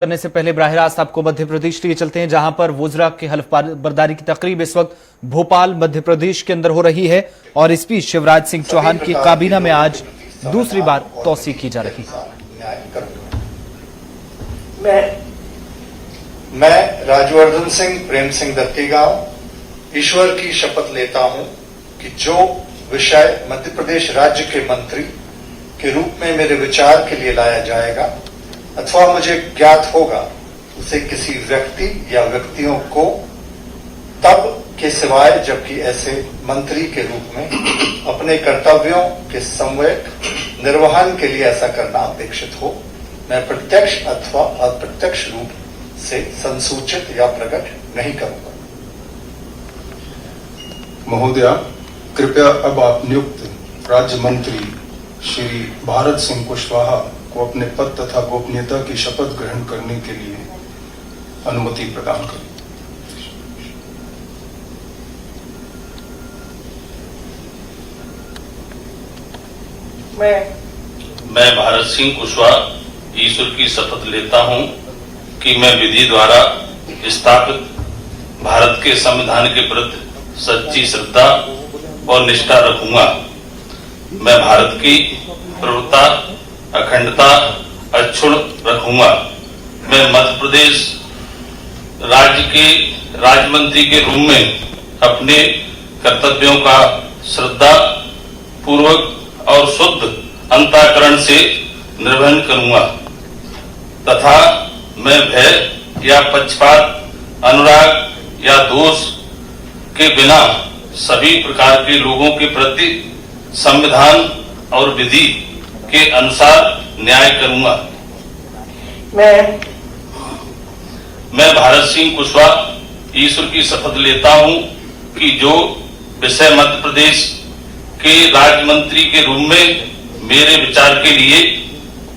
करने से पहले बराह रास्त आपको मध्य प्रदेश लिए चलते हैं, जहां पर वोजरा के हल्फ बर्दारी की तकरीब इस वक्त भोपाल मध्य प्रदेश के अंदर हो रही है। और इस बीच शिवराज सिंह चौहान की काबीना में आज दूसरी बार तौसीक की जा रही है। मैं राजवर्धन सिंह प्रेम सिंह दत्तीगांव ईश्वर की शपथ लेता हूं कि जो विषय मध्य प्रदेश राज्य के मंत्री के रूप में मेरे विचार के लिए लाया जाएगा अथवा मुझे ज्ञात होगा, उसे किसी व्यक्ति या व्यक्तियों को तब के सिवाय जबकि ऐसे मंत्री के रूप में अपने कर्तव्यों के सम्यक निर्वहन के लिए ऐसा करना अपेक्षित हो, मैं प्रत्यक्ष अथवा अप्रत्यक्ष रूप से संसूचित या प्रकट नहीं करूंगा। महोदया, कृपया अब आप नियुक्त राज्य मंत्री श्री भारत सिंह कुशवाहा को अपने पद तथा गोपनीयता की शपथ ग्रहण करने के लिए अनुमति प्रदान करें। मैं भारत सिंह कुशवाहा ईश्वर की शपथ लेता हूं कि मैं विधि द्वारा स्थापित भारत के संविधान के प्रति सच्ची श्रद्धा और निष्ठा रखूंगा। मैं भारत की प्रभुता अखंडता अक्षुण्ण रखूंगा। मैं मध्य प्रदेश राज्य के राज्य मंत्री के रूप में अपने कर्तव्यों का श्रद्धा पूर्वक और शुद्ध अंतःकरण से निर्वहन करूंगा तथा मैं भय या पक्षपात, अनुराग या दोष के बिना सभी प्रकार के लोगों के प्रति संविधान और विधि के अनुसार न्याय करूंगा। मैं भारत सिंह कुशवाहा ईश्वर की शपथ लेता हूं कि जो विषय मध्य प्रदेश के राज्य मंत्री के रूप में मेरे विचार के लिए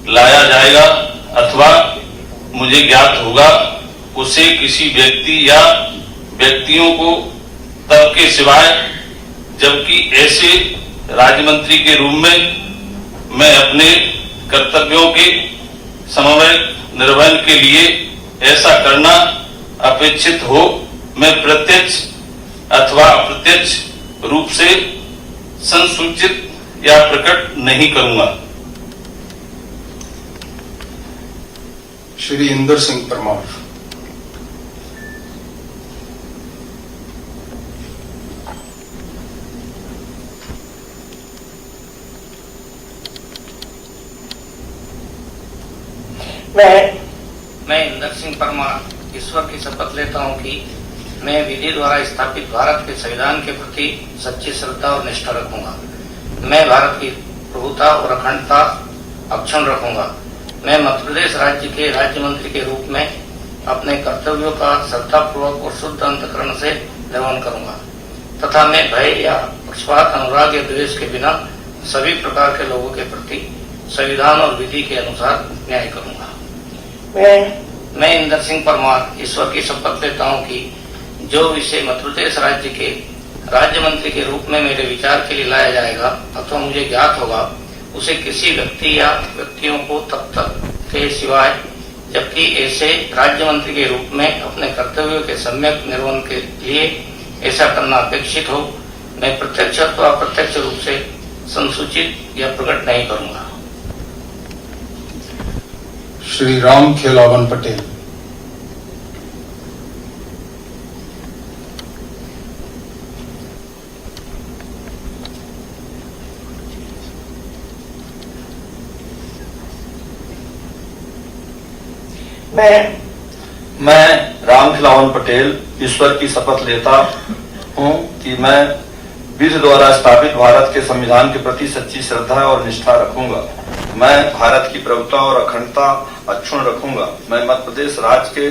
लाया जाएगा अथवा मुझे ज्ञात होगा, उसे किसी व्यक्ति या व्यक्तियों को तब के सिवाय जबकि ऐसे राज्य मंत्री के रूप में मैं अपने कर्तव्यों के समन्वय निर्वहन के लिए ऐसा करना अपेक्षित हो, मैं प्रत्यक्ष अथवा अप्रत्यक्ष रूप से संसूचित या प्रकट नहीं करूंगा। श्री इंदर सिंह परमार। मैं इंदर सिंह परमार ईश्वर की शपथ लेता हूं कि मैं विधि द्वारा स्थापित भारत के संविधान के प्रति सच्ची श्रद्धा और निष्ठा रखूंगा। मैं भारत की प्रभुता और अखंडता अक्षुण्ण रखूंगा। मैं मध्य प्रदेश राज्य के राज्य मंत्री के रूप में अपने कर्तव्यों का श्रद्धापूर्वक और शुद्ध अंतःकरण से निर्वहन करूंगा तथा मैं भय या पक्षपात, अनुराग या द्वेष के बिना सभी प्रकार के लोगों के प्रति संविधान और विधि के अनुसार न्याय करूंगा। मैं इंदर सिंह परमार ईश्वर की शपथ लेता हूं कि जो विषय मध्य प्रदेश राज्य के राज्य मंत्री के रूप में मेरे विचार के लिए लाया जाएगा अथवा मुझे ज्ञात होगा, उसे किसी व्यक्ति या व्यक्तियों को तब तक के सिवाय जबकि ऐसे राज्य मंत्री के रूप में अपने कर्तव्यों के सम्यक निर्वहन के लिए ऐसा करना अपेक्षित हो, मैं प्रत्यक्ष अथवा अप्रत्यक्ष रूप से संसूचित या प्रकट नहीं करूंगा। श्री राम खेलावन पटेल। मैं राम खिलावन पटेल ईश्वर की शपथ लेता हूं कि मैं विधि द्वारा स्थापित भारत के संविधान के प्रति सच्ची श्रद्धा और निष्ठा रखूंगा। मैं भारत की प्रभुता और अखंडता अक्षुण्ण रखूंगा। मैं मध्य प्रदेश राज्य के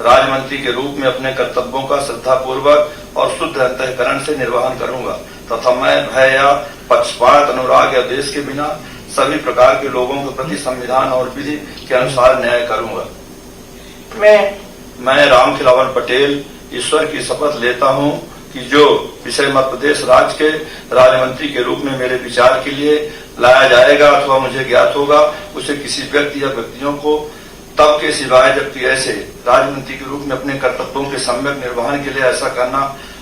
राज्य मंत्री के रूप में अपने कर्तव्यों का श्रद्धापूर्वक और शुद्ध अंतःकरण से निर्वहन करूंगा तथा मैं भय या पक्षपात, अनुराग या द्वेष के बिना सभी प्रकार के लोगों के प्रति संविधान और विधि के अनुसार न्याय करूंगा। मैं राम खिलावन पटेल ईश्वर की शपथ लेता हूं कि जो विषय मध्य प्रदेश राज्य के राज्य मंत्री के रूप में मेरे विचार के लिए लाया जाएगा अथवा मुझे ज्ञात होगा, उसे किसी व्यक्ति या व्यक्तियों को तब के सिवाय जबकि ऐसे राजमंत्री के रूप में अपने कर्तव्यों के सम्यक निर्वहन के लिए ऐसा करना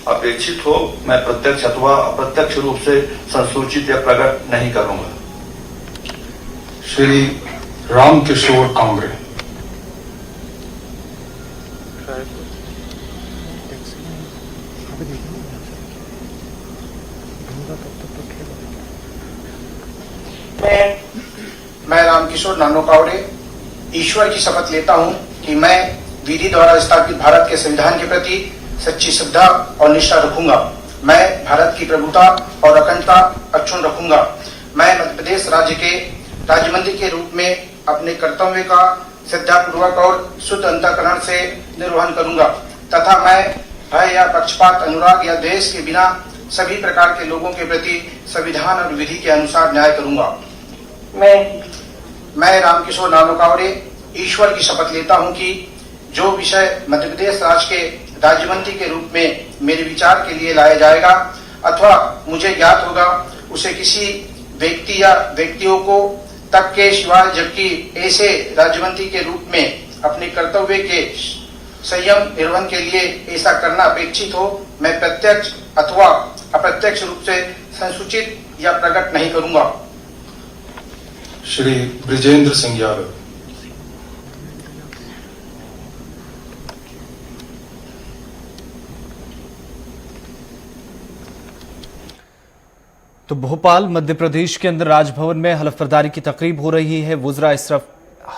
अपेक्षित हो, मैं प्रत्यक्ष अथवा अप्रत्यक्ष रूप से संसूचित या प्रकट नहीं करूंगा। श्री रामकिशोर कांबरे। मैं रामकिशोर नानो कावरे ईश्वर की शपथ लेता हूं कि मैं विधि द्वारा स्थापित भारत के संविधान के प्रति सच्ची श्रद्धा और निष्ठा रखूंगा। मैं भारत की प्रभुता और अखंडता अक्षुण्ण रखूंगा। मैं मध्य प्रदेश राज्य के राज्य मंत्री के रूप में अपने कर्तव्य का श्रद्धापूर्वक और शुद्ध अंतःकरण से निर्वहन करूंगा तथा मैं भय या पक्षपात, अनुराग या द्वेष के बिना सभी प्रकार के लोगों के प्रति संविधान और विधि के अनुसार न्याय करूंगा। मैं रामकिशोर नानो कावरे ईश्वर की शपथ लेता हूं कि जो विषय मध्य प्रदेश राज्य के राज्य मंत्री के रूप में मेरे विचार के लिए लाया जाएगा अथवा मुझे ज्ञात होगा, उसे किसी व्यक्ति या व्यक्तियों को तक के सिवाय, जबकि ऐसे राज्य मंत्री के रूप में अपने कर्तव्य के संयम निर्वहन के लिए ऐसा करना अपेक्षित हो, मैं प्रत्यक्ष अथवा अप्रत्यक्ष रूप से संसूचित या प्रकट नहीं करूंगा। श्री ब्रिजेंद्र सिंह यादव। तो भोपाल मध्य प्रदेश के अंदर राजभवन में हलफ बर्दारी की तकरीब हो रही है। वुज़रा इस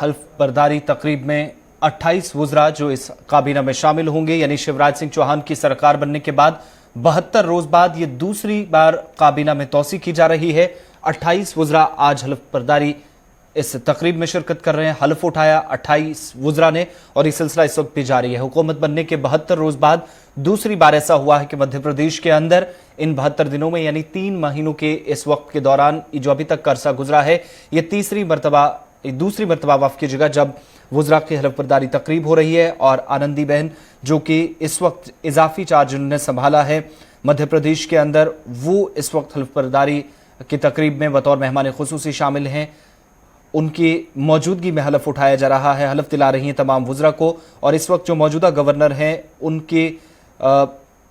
हलफ बर्दारी तकरीब में 28 वुज़रा जो इस काबीना में शामिल होंगे, यानी शिवराज सिंह चौहान की सरकार बनने के बाद 72 रोज बाद ये दूसरी बार काबीना में तौसी की जा रही है। 28 वुज़रा आज हलफ बर्दारी इस तकरीब में शिरकत कर रहे हैं। हलफ उठाया 28 वुज़रा ने और ये सिलसिला इस वक्त भी जारी है। हुकूमत बनने के 72 रोज बाद दूसरी बार ऐसा हुआ है कि मध्य प्रदेश के अंदर इन 72 दिनों में यानी 3 महीनों के इस वक्त के दौरान जो अभी तक का अरसा गुजरा है, ये दूसरी मरतबा वफ़ की जगह जब वुज़रा की हलफ बर्दारी तकरीब हो रही है। और आनंदी बहन जो कि इस वक्त इजाफी चार्ज उन्होंने संभाला है मध्य प्रदेश के अंदर, वो इस वक्त हलफ बर्दारी की तकरीब में बतौर मेहमान खुसूसी शामिल हैं। उनकी मौजूदगी में हलफ उठाया जा रहा है, हलफ दिला रही हैं तमाम वुज़रा को। और इस वक्त जो मौजूदा गवर्नर हैं उनकी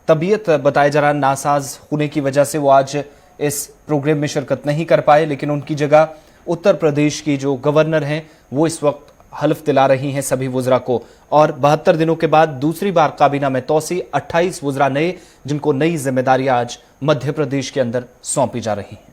तबीयत बताया जा रहा है नासाज होने की वजह से वो आज इस प्रोग्राम में शिरकत नहीं कर पाए, लेकिन उनकी जगह उत्तर प्रदेश की जो गवर्नर हैं वो इस वक्त हलफ दिला रही हैं सभी वुज़रा को। और 72 दिनों के बाद दूसरी बार काबीना में तौसी, 28 वुज़रा नए जिनको नई जिम्मेदारियां आज मध्य प्रदेश के अंदर सौंपी जा रही हैं।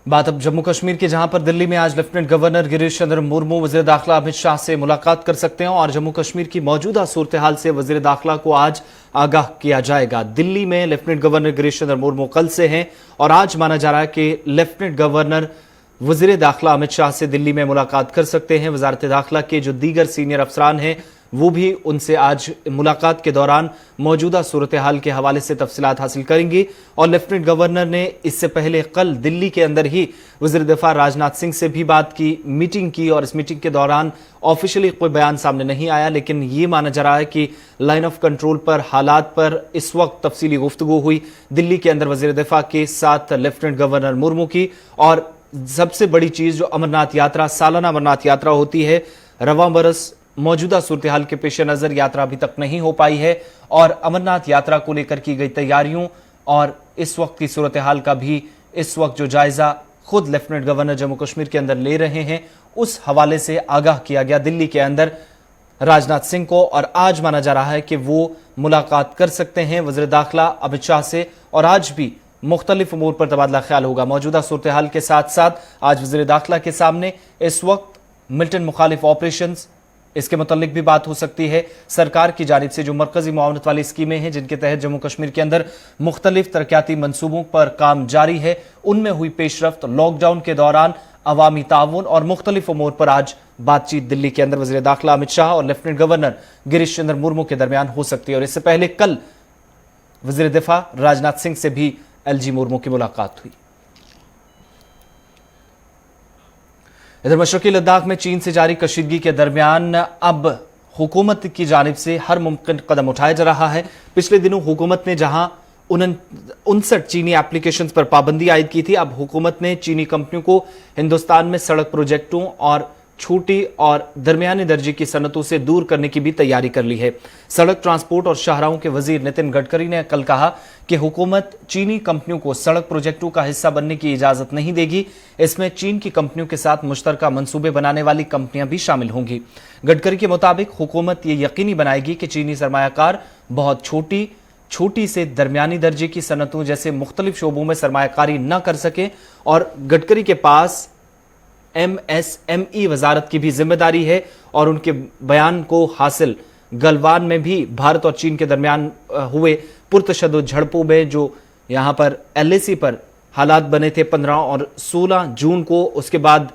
बात अब जम्मू कश्मीर की, जहां पर दिल्ली में आज लेफ्टिनेंट गवर्नर गिरीश चंद्र मुर्मू वज़ीर दाखिला अमित शाह से मुलाकात कर सकते हैं और जम्मू कश्मीर की मौजूदा सूरत हाल से वज़ीर दाखिला को आज आगाह किया जाएगा। दिल्ली में लेफ्टिनेंट गवर्नर गिरीश चंद्र मुर्मू कल से हैं और आज माना जा रहा है कि लेफ्टिनेंट गवर्नर वज़ीर दाखिला अमित शाह से दिल्ली में मुलाकात कर सकते हैं। वजारत दाखिला के जो दीगर सीनियर अफसरान हैं वो भी उनसे आज मुलाकात के दौरान मौजूदा सूरत हाल के हवाले से तफसीलात हासिल करेंगी। और लेफ्टिनेंट गवर्नर ने इससे पहले कल दिल्ली के अंदर ही वज़ीर दिफा राजनाथ सिंह से भी बात की, मीटिंग की, और इस मीटिंग के दौरान ऑफिशियली कोई बयान सामने नहीं आया, लेकिन ये माना जा रहा है कि लाइन ऑफ कंट्रोल पर, हालात पर इस वक्त तफसीली गुफ्तगू हुई दिल्ली के अंदर वज़ीर दिफा के साथ लेफ्टिनेंट गवर्नर मुर्मू की। और सबसे बड़ी चीज जो अमरनाथ यात्रा, सालाना अमरनाथ यात्रा होती है, रवां बरस मौजूदा सूरत हाल के पेश नजर यात्रा अभी तक नहीं हो पाई है और अमरनाथ यात्रा को लेकर की गई तैयारियों और इस वक्त की सूरत हाल का भी इस वक्त जो जायजा खुद लेफ्टिनेंट गवर्नर जम्मू कश्मीर के अंदर ले रहे हैं, उस हवाले से आगाह किया गया दिल्ली के अंदर राजनाथ सिंह को। और आज माना जा रहा है कि वो मुलाकात कर सकते हैं वज़ीर दाखिला अमित शाह से और आज भी मुख्तलिफ उमूर पर तबादला ख्याल होगा। मौजूदा सूरत हाल के साथ साथ आज वज़ीर दाखिला के सामने इस वक्त मिलिटेंट मुखालिफ ऑपरेशन, इसके मुतल्लिक भी बात हो सकती है। सरकार की जानिब से जो मरकजी मुआवनत वाली स्कीमें हैं जिनके तहत जम्मू कश्मीर के अंदर मुख्तलिफ तरक्याती मनसूबों पर काम जारी है, उनमें हुई पेशरफ्त, लॉकडाउन के दौरान अवामी ताउन और मुख्तलिफ उमूर पर आज बातचीत दिल्ली के अंदर वज़ीर दाखिला अमित शाह और लेफ्टिनेंट गवर्नर गिरीश चंद्र मुर्मू के दरमियान हो सकती है। और इससे पहले कल वज़ीर दिफा राजनाथ सिंह से भी एलजी मुर्मू की मुलाकात हुई। इधर मशरकी लद्दाख में चीन से जारी कशीदगी के दरमियान अब हुकूमत की जानिब से हर मुमकिन कदम उठाया जा रहा है। पिछले दिनों हुकूमत ने जहां 59 चीनी एप्लीकेशंस पर पाबंदी आयद की थी, अब हुकूमत ने चीनी कंपनियों को हिंदुस्तान में सड़क प्रोजेक्टों और छोटी और दरमियाने दर्जे की सनतों से दूर करने की भी तैयारी कर ली है। सड़क ट्रांसपोर्ट और शाहराहों के वजीर नितिन गडकरी ने कल कहा कि हुकूमत चीनी कंपनियों को सड़क प्रोजेक्टों का हिस्सा बनने की इजाजत नहीं देगी। इसमें चीन की कंपनियों के साथ मुश्तरका मंसूबे बनाने वाली कंपनियां भी शामिल होंगी। गडकरी के मुताबिक हुकूमत ये यकीनी बनाएगी कि चीनी सरमायाकार बहुत छोटी से दरमियानी दर्जे की सनतों जैसे मुख्तलिफ शोबों में सरमायाकारी न कर सके। और गडकरी के पास MSME वजारत की भी जिम्मेदारी है और उनके बयान को हासिल गलवान में भी भारत और चीन के दरमियान हुए पुरतशद्दुद झड़पों में जो यहां पर LAC पर हालात बने थे 15 और 16 जून को, उसके बाद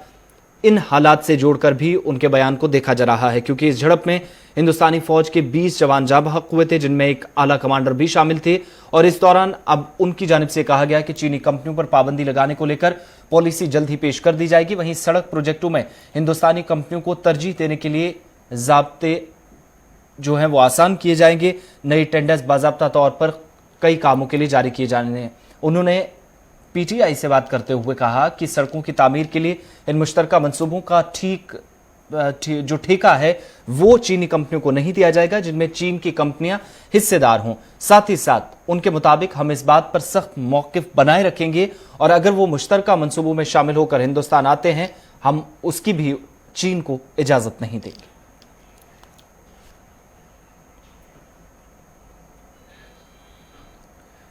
इन हालात से जोड़कर भी उनके बयान को देखा जा रहा है, क्योंकि इस झड़प में हिंदुस्तानी फौज के 20 जवान जाँ बहक हुए थे, जिनमें एक आला कमांडर भी शामिल थे। और इस दौरान अब उनकी जानिब से कहा गया कि चीनी कंपनियों पर पाबंदी लगाने को लेकर पॉलिसी जल्द ही पेश कर दी जाएगी। वहीं सड़क प्रोजेक्टों में हिंदुस्तानी कंपनियों को तरजीह देने के लिए ज़ाब्ते जो हैं वो आसान किए जाएंगे। नए टेंडर्स बाज़ाब्ता तौर पर कई कामों के लिए जारी किए जाने हैं। उन्होंने PTI से बात करते हुए कहा कि सड़कों की तामीर के लिए इन मुश्तरका मंसूबों का जो ठेका है वो चीनी कंपनियों को नहीं दिया जाएगा, जिनमें चीन की कंपनियां हिस्सेदार हों। साथ ही साथ उनके मुताबिक हम इस बात पर सख्त मौकिफ बनाए रखेंगे और अगर वो मुश्तरका मंसूबों में शामिल होकर हिंदुस्तान आते हैं, हम उसकी भी चीन को इजाजत नहीं देंगे।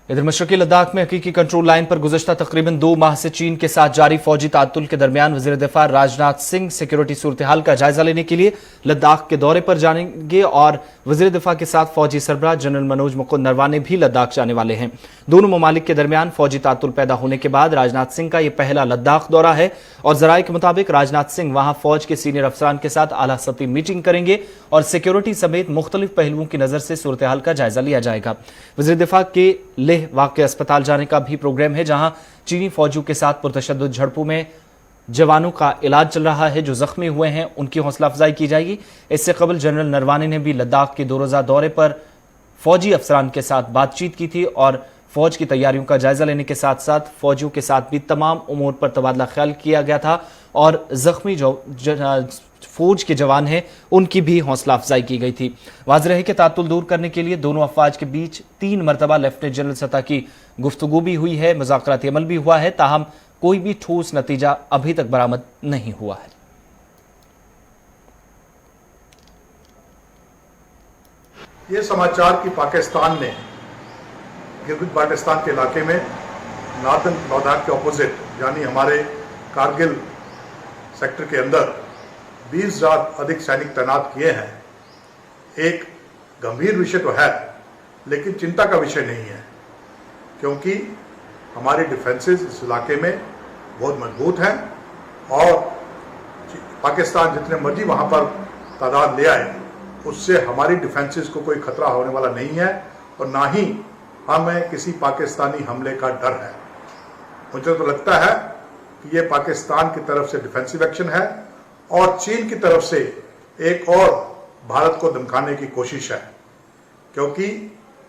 इधर मशरकी लद्दाख में हकीकी कंट्रोल लाइन पर गुज़श्ता तकरीबन 2 माह से चीन के साथ जारी फौजी ताअत्तुल के दरमियान वज़ीर दिफा राजनाथ सिंह सिक्योरिटी सूरत हाल का जायजा लेने के लिए लद्दाख के दौरे पर जाएंगे और वज़ीर दिफा के साथ फौजी सरबराह जनरल मनोज मुकुंद नरवाने भी लद्दाख जाने वाले हैं। दोनों ममालिक के दरमियान फौजी ताअत्तुल पैदा होने के बाद राजनाथ सिंह का यह पहला लद्दाख दौरा है और जराये के मुताबिक राजनाथ सिंह वहां फौज के सीनियर अफसरान के साथ आला सतही मीटिंग करेंगे और सिक्योरिटी समेत मुख्तलिफ पहलुओं की नजर से सूरत हाल का जायजा लिया जाएगा। वज़ीर दिफा के लेह वाक़ अस्पताल जाने का भी प्रोग्राम है, जहां चीनी फौजियों के साथ पुरतशद्दुद झड़पों में जवानों का इलाज चल रहा है। जो जख्मी हुए हैं उनकी हौसला अफजाई की जाएगी। इससे कबल जनरल नरवाने ने भी लद्दाख के 2 रोज़ा दौरे पर फौजी अफसरान के साथ बातचीत की थी और फौज की तैयारियों का जायजा लेने के साथ साथ फौजियों के साथ भी तमाम उमूर पर तबादला ख्याल किया गया था और जख्मी जो फौज के जवान हैं उनकी भी हौसला अफजाई की गई थी। वाज़ेह है कि ताअत्तुल दूर करने के लिए दोनों अफवाज के बीच 3 मरतबा लेफ्टिनेंट जनरल सतह की गुफ्तगू भी हुई है, मुज़ाकराती अमल भी हुआ है, ताहम कोई भी ठोस नतीजा अभी तक बरामद नहीं हुआ है। ये समाचार कि पाकिस्तान ने गिलगित बाल्टिस्तान के इलाके में नॉर्दर्न लद्दाख के ऑपोजिट यानी हमारे कारगिल सेक्टर के अंदर 20,000 अधिक सैनिक तैनात किए हैं, एक गंभीर विषय तो है लेकिन चिंता का विषय नहीं है, क्योंकि हमारे डिफेंसेस इस इलाके में बहुत मजबूत हैं और पाकिस्तान जितने मर्जी वहाँ पर तादाद ले आए उससे हमारी डिफेंसेस को कोई खतरा होने वाला नहीं है और ना ही हमें किसी पाकिस्तानी हमले का डर है। मुझे तो लगता है कि ये पाकिस्तान की तरफ से डिफेंसिव एक्शन है और चीन की तरफ से एक और भारत को धमकाने की कोशिश है, क्योंकि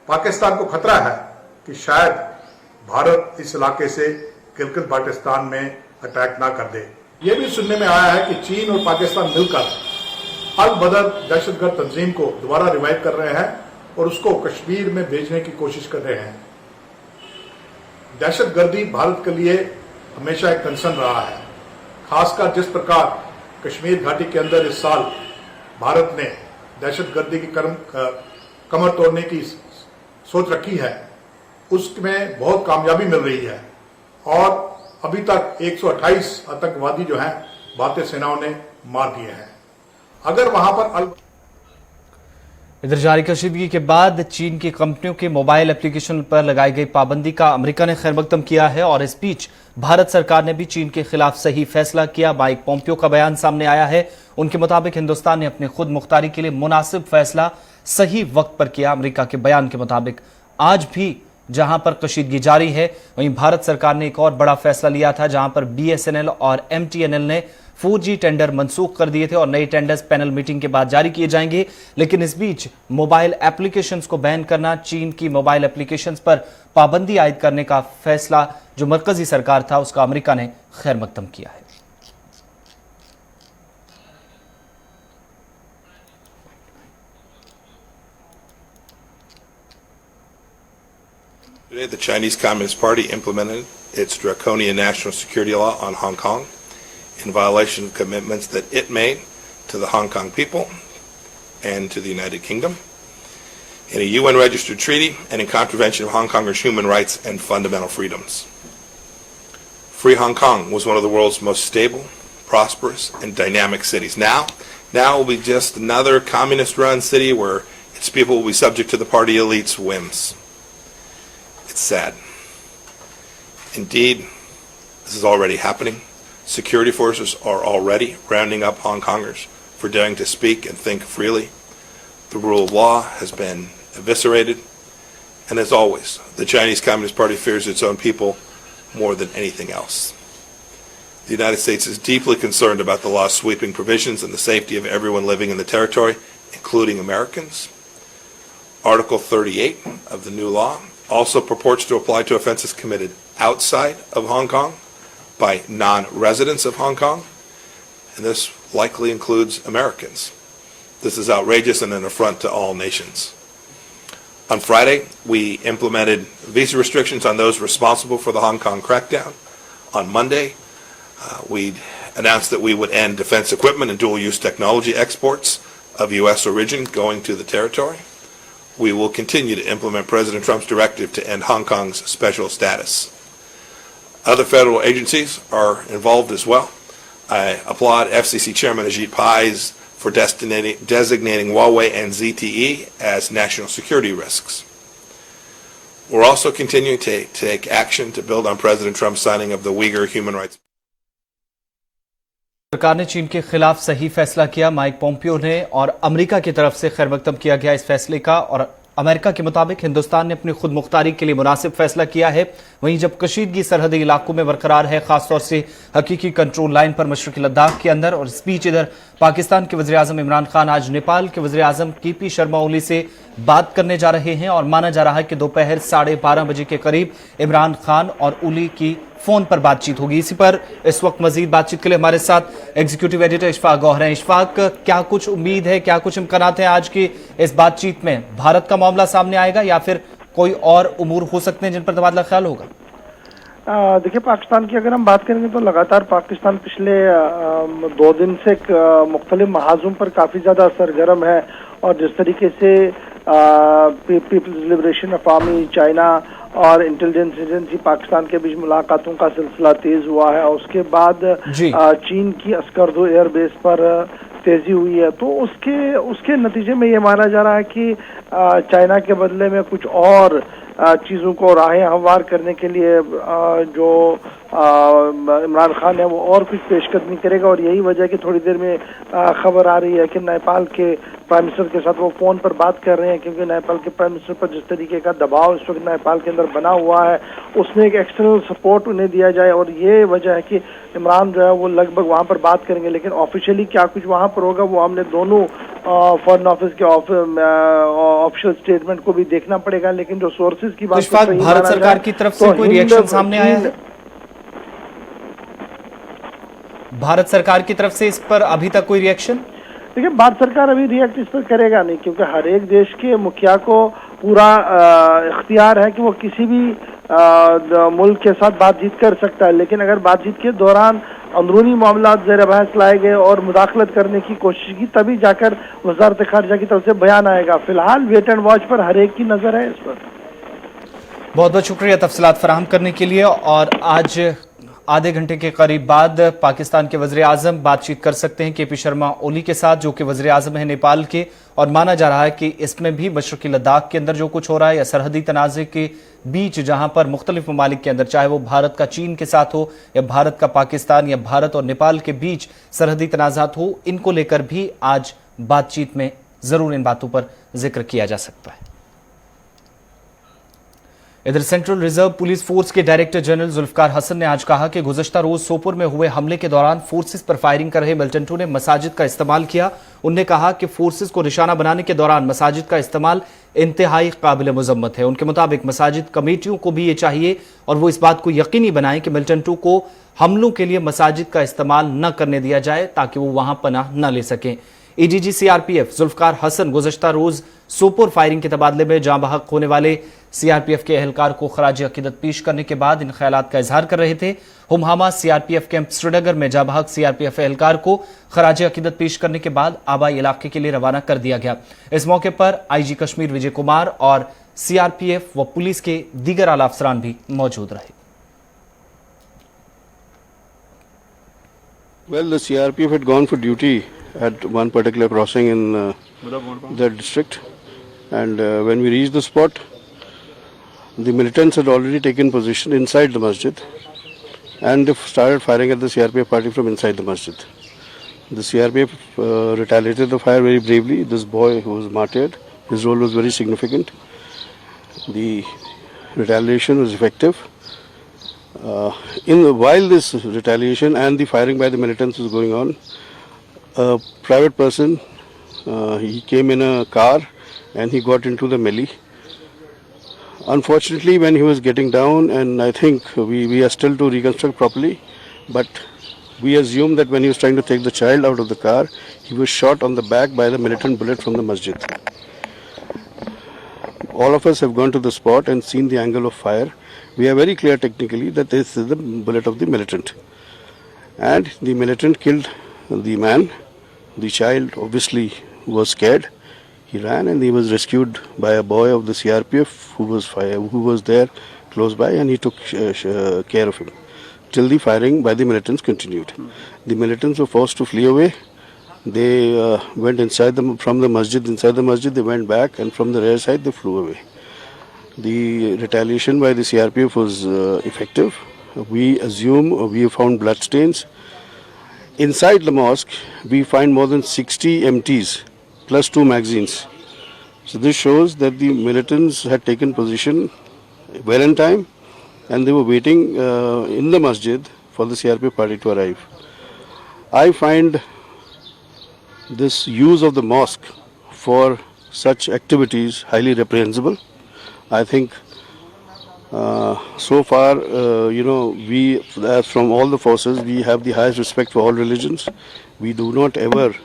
पाकिस्तान को खतरा है कि शायद भारत इस इलाके से गिलगित बाल्टिस्तान में अटैक ना कर दे। ये भी सुनने में आया है कि चीन और पाकिस्तान मिलकर अल बदर दहशतगर्द तंजीम को दोबारा रिवाइव कर रहे हैं और उसको कश्मीर में भेजने की कोशिश कर रहे हैं। दहशतगर्दी भारत के लिए हमेशा एक कंसर्न रहा है, खासकर जिस प्रकार कश्मीर घाटी के अंदर इस साल भारत ने दहशतगर्दी की कमर तोड़ने की सोच रखी है, उसमें बहुत कामयाबी मिल रही है और अभी तक 128 आतंकवादी जो हैं भारतीय सेनाओं ने मार दिए हैं। अगर वहां पर इधर जारी कशीदगी के बाद चीन की कंपनियों के मोबाइल एप्लीकेशन पर लगाई गई पाबंदी का अमेरिका ने खैरमकदम किया है और इस बीच भारत सरकार ने भी चीन के खिलाफ सही फैसला किया। माइक पोम्पियो का बयान सामने आया है। उनके मुताबिक हिंदुस्तान ने अपनी खुद मुख्तारी के लिए मुनासिब फैसला सही वक्त पर किया। अमेरिका के बयान के मुताबिक आज भी जहां पर कशीदगी जारी है, वहीं भारत सरकार ने एक और बड़ा फैसला लिया था, जहां पर BSNL और MTNL ने 4G टेंडर मंसूख कर दिए थे और नए टेंडर्स पैनल मीटिंग के बाद जारी किए जाएंगे। लेकिन इस बीच मोबाइल एप्लीकेशंस को बैन करना, चीन की मोबाइल एप्लीकेशंस पर पाबंदी आयद करने का फैसला जो मरकजी सरकार था उसका अमेरिका ने खैर मकदम किया है। Today, the Chinese Communist Party implemented its draconian national security law on Hong Kong in violation of commitments that it made to the Hong Kong people and to the United Kingdom, in a UN-registered treaty and in contravention of Hong Kongers' human rights and fundamental freedoms. Free Hong Kong was one of the world's most stable, prosperous, and dynamic cities. Now it will be just another communist-run city where its people will be subject to the party elite's whims. It's sad. Indeed, this is already happening. Security forces are already rounding up Hong Kongers for daring to speak and think freely. The rule of law has been eviscerated. And as always, the Chinese Communist Party fears its own people more than anything else. The United States is deeply concerned about the law's sweeping provisions and the safety of everyone living in the territory, including Americans. Article 38 of the new law also purports to apply to offenses committed outside of Hong Kong by non-residents of Hong Kong, and this likely includes Americans. This is outrageous and an affront to all nations. On Friday, we implemented visa restrictions on those responsible for the Hong Kong crackdown. On Monday, we announced that we would end defense equipment and dual-use technology exports of U.S. origin going to the territory. We will continue to implement President Trump's directive to end Hong Kong's special status. Other federal agencies are involved as well. I applaud FCC Chairman Ajit Pai for designating Huawei and ZTE as national security risks. We're also continuing to take action to build on President Trump's signing of the Uyghur Human Rights. सरकार ने चीन के खिलाफ सही फैसला किया, Mike Pompeo ने, और अमेरिका की तरफ से खैर मकदम किया गया इस फैसले का। और अमेरिका के मुताबिक हिंदुस्तान ने अपनी खुद मुख्तारी के लिए मुनासिब फैसला किया है। वहीं जब कशीदगी सरहदी इलाकों में बरकरार है, खासतौर से हकीकी कंट्रोल लाइन पर मशरकी लद्दाख के अंदर, और इस बीच इधर पाकिस्तान के वज़ीर आज़म इमरान खान आज नेपाल के वज़ीर आज़म केपी शर्मा ओली से बात करने जा रहे हैं और माना जा रहा है कि दोपहर 12:30 बजे के करीब इमरान खान और ओली की फोन पर बातचीत होगी। इसी पर इस वक्त मजीद बातचीत के लिए हमारे साथ एग्जीक्यूटिव एडिटर इशफाक गौहर हैं। इशफाक, क्या कुछ उम्मीद है, क्या कुछ इम्कानात हैं आज की इस बातचीत में? भारत का मामला सामने आएगा या फिर कोई और उमूर हो सकते हैं जिन पर तबादला ख्याल होगा? देखिए, पाकिस्तान की अगर हम बात करेंगे तो लगातार पाकिस्तान पिछले 2 दिन से मुख्तलिफ महाजों पर काफी ज्यादा सरगर्म है। और जिस तरीके से People's Liberation of Army, China और इंटेलिजेंस एजेंसी पाकिस्तान के बीच मुलाकातों का सिलसिला तेज हुआ है, और उसके बाद चीन की अस्करदो एयरबेस पर तेजी हुई है, तो उसके नतीजे में ये माना जा रहा है कि चाइना के बदले में कुछ और चीजों को राहें हमवार करने के लिए जो इमरान खान है वो और कुछ पेशकदमी करेगा। और यही वजह है कि थोड़ी देर में खबर आ रही है कि नेपाल के प्राइम मिनिस्टर के साथ वो फोन पर बात कर रहे हैं, क्योंकि नेपाल के प्राइम मिनिस्टर पर जिस तरीके का दबाव इस वक्त नेपाल के अंदर बना हुआ है, उसमें एक एक्सटर्नल सपोर्ट उन्हें दिया जाए। और ये वजह है कि इमरान जो है वो लगभग वहां पर बात करेंगे, लेकिन ऑफिशियली क्या कुछ वहां पर होगा वो हमने दोनों फॉरेन ऑफिस के ऑफिशियल स्टेटमेंट को भी देखना पड़ेगा। लेकिन जो सोर्सेज की बात, भारत सरकार की तरफ से कोई रिएक्शन सामने आया है? भारत सरकार की तरफ से इस पर अभी तक कोई रिएक्शन? देखिए, भारत सरकार अभी रिएक्ट इस पर करेगा नहीं, क्योंकि हर एक देश के मुखिया को पूरा इख्तियार है कि वो किसी भी मुल्क के साथ बातचीत कर सकता है। लेकिन अगर बातचीत के दौरान अंदरूनी मामला ज़ेर बहस लाए गए और मुदाखलत करने की कोशिश की, तभी जाकर वजारत खारजा की तरफ से बयान आएगा। फिलहाल वेट एंड वॉच पर हर एक की नजर है इस पर। बहुत बहुत शुक्रिया तफसीलात फराहम करने के लिए। और आज आधे घंटे के करीब बाद पाकिस्तान के वज़ीर आज़म बातचीत कर सकते हैं केपी शर्मा ओली के साथ, जो कि वज़ीर आज़म है नेपाल के। और माना जा रहा है कि इसमें भी मशरकी लद्दाख के अंदर जो कुछ हो रहा है या सरहदी तनाज़े के बीच, जहां पर मुख्तलिफ ममालिक के अंदर, चाहे वो भारत का चीन के साथ हो या भारत का पाकिस्तान या भारत और नेपाल के बीच सरहदी तनाज़ात हो, इनको लेकर भी आज बातचीत में जरूर इन बातों पर जिक्र किया जा सकता है। इधर सेंट्रल रिजर्व पुलिस फोर्स के डायरेक्टर जनरल जुल्फकार हसन ने आज कहा कि गुज़श्ता रोज सोपोर में हुए हमले के दौरान फोर्सेस पर फायरिंग कर रहे मिलिटेंटों ने मसाजिद का इस्तेमाल किया। उन्होंने कहा कि फोर्सेस को निशाना बनाने के दौरान मसाजिद का इस्तेमाल इंतहाई काबिल मजम्मत है। उनके मुताबिक मसाजिद कमेटियों को भी ये चाहिए और वो इस बात को यकीनी बनाएं कि मिलिटेंटों को हमलों के लिए मसाजिद का इस्तेमाल न करने दिया जाए ताकि वो वहां पनाह न ले सकें। एडीजी सीआरपीएफ जुल्फकार हसन गुज़श्ता रोज सोपोर फायरिंग के तबादले में जाँ बहक होने वाले सीआरपीएफ के एहलकार को खराज अकीदत पेश करने के बाद इन ख्यालात का इजहार कर रहे थे। हुमहामा सीआरपीएफ कैंप श्रीनगर में जाँ बहक सीआरपीएफ एहलकार को खराज अकीदत पेश करने के बाद आबाई इलाके के लिए रवाना कर दिया गया। इस मौके पर आईजी कश्मीर विजय कुमार और सीआरपीएफ व पुलिस के दीगर आला अफसरान भी मौजूद रहे। Well, the CRPF had gone for duty at one particular crossing in the district, and when we reached the spot, the militants had already taken position inside the masjid and they started firing at the CRPF party from inside the masjid. The CRPF retaliated the fire very bravely. This boy who was martyred, his role was very significant. The retaliation was effective. While this retaliation and the firing by the militants was going on, a private person, he came in a car and he got into the melee. Unfortunately, when he was getting down, and I think we are still to reconstruct properly, but we assume that when he was trying to take the child out of the car, he was shot on the back by the militant bullet from the masjid. All of us have gone to the spot and seen the angle of fire. We are very clear technically that this is the bullet of the militant. And the militant killed the man. The child obviously was scared. He ran and he was rescued by a boy of the CRPF who was there close by, and he took care of him till the firing by the militants continued. The militants were forced to flee away. They went from the masjid, inside the masjid they went back, and from the rear side they flew away. The retaliation by the CRPF was effective. We assume we have found blood stains. Inside the mosque we find more than 60 MTs plus 2 magazines. So this shows that the militants had taken position well in time and they were waiting in the masjid for the CRPF party to arrive. I find this use of the mosque for such activities highly reprehensible. I think so far, we, as from all the forces, we have the highest respect for all religions. We do not ever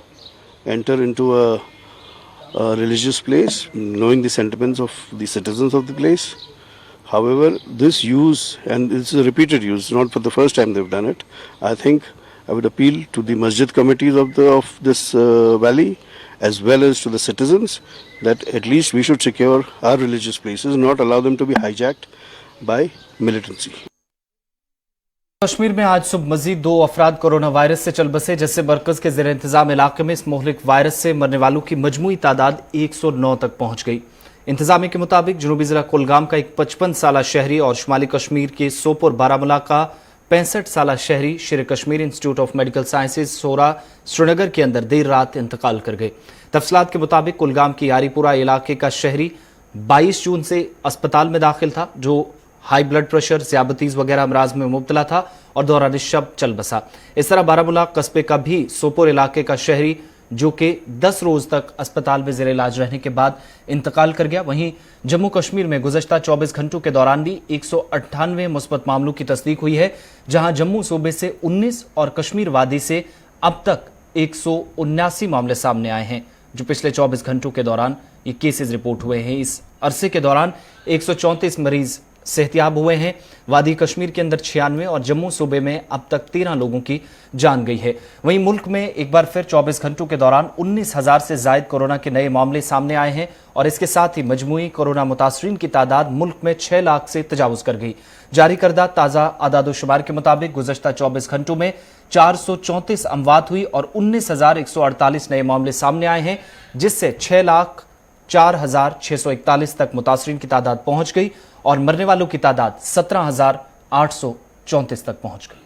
enter into a religious place knowing the sentiments of the citizens of the place. However, this use, and it's a repeated use, not for the first time they've done it, I think I would appeal to the masjid committees of this valley as well as to the citizens that at least we should secure our religious places, not allow them to be hijacked by militancy. Kashmir में आज सुबह मजीद 2 अफराद corona virus से चल बसे, जिससे मरकज के ज़ेर इंतजाम इलाके में इस मोहलिक वायरस से मरने वालों की मजमूई तादाद 109 तक पहुंच गई। इंतजामिया के मुताबिक जनूबी जिला कुलगाम का एक 55 साला शहरी और शुमाली कश्मीर के सोपोर बारामूला का 65 साला शहरी Sher Kashmir institute of medical sciences Soura Srinagar के अंदर देर रात इंतकाल कर गए। तफसीलात के मुताबिक कुलगाम की यारीपुरा इलाके का शहरी 22 जून से अस्पताल में दाखिल था, जो हाई ब्लड प्रेशर, ज़ियाबतीज़ वगैरह अमराज में मुब्तला था और दौरान शब चल बसा। इस तरह बारामूला कस्बे का भी सोपोर इलाके का शहरी जो कि 10 रोज तक अस्पताल में ज़ेर इलाज रहने के बाद इंतकाल कर गया। वहीं जम्मू कश्मीर में गुज़श्ता 24 घंटों के दौरान भी 198 मुस्बत मामलों की तस्दीक हुई है, जहां जम्मू सूबे से 19 और कश्मीर वादी से अब तक 179 मामले सामने आए हैं, जो पिछले 24 घंटों के दौरान ये केसेस रिपोर्ट हुए हैं। इस अरसे के दौरान 134 मरीज सेहतियाब हुए हैं। वादी कश्मीर के अंदर 96 और जम्मू सूबे में अब तक 13 लोगों की जान गई है। वहीं मुल्क में एक बार फिर 24 घंटों के दौरान 19,000 से जायद कोरोना के नए मामले सामने आए हैं और इसके साथ ही मजमूई कोरोना मुतासरीन की तादाद मुल्क में 6 लाख से तजावुज कर गई। जारी करदा ताज़ा आदादोशुमार के मुताबिक गुज़श्ता 24 घंटों में 434 अमवात हुई और 19,148 नए मामले सामने आए हैं, जिससे 6,04,641 तक मुतासरीन की तादाद पहुंच गई और मरने वालों की तादाद 17,834 तक पहुंच गई।